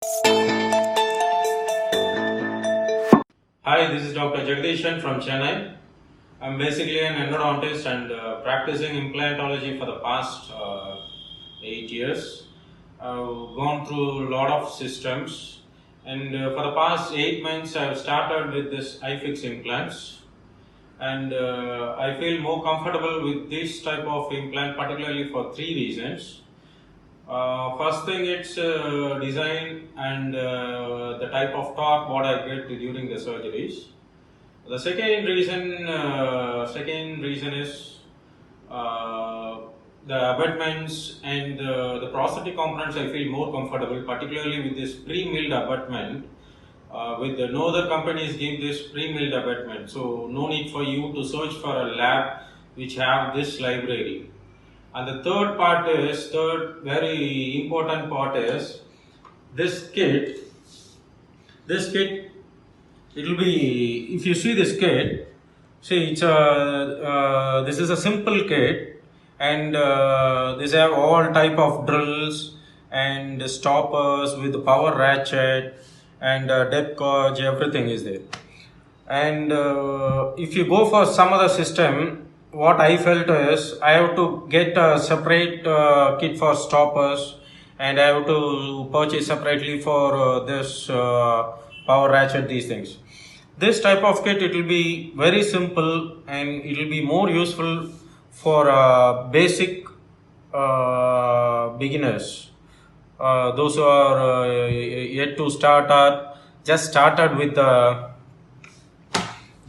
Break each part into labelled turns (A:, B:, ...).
A: Hi, this is Dr. Jagadeeshan from Chennai. I'm basically an endodontist and practicing implantology for the past 8 years. I've gone through a lot of systems, and for the past 8 months I've started with this iFix implants, and I feel more comfortable with this type of implant, particularly for 3 reasons. First thing, it's design and the type of torque what I get during the surgeries. The second reason is the abutments and the prosthetic components. I feel more comfortable, particularly with this pre-milled abutment. With no other companies give this pre-milled abutment, so no need for you to search for a lab which have this library. And the third very important part is this kit. This kit, it will be, if you see this kit, see this is a simple kit, and these have all type of drills and stoppers with the power ratchet and depth gauge, everything is there. And if you go for some other system, what I felt is I have to get a separate kit for stoppers, and I have to purchase separately for this power ratchet, these things. This type of kit, it will be very simple and it will be more useful for basic beginners, those who are yet to start or just started with the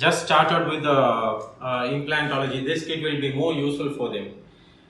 A: implantology. This kit will be more useful for them.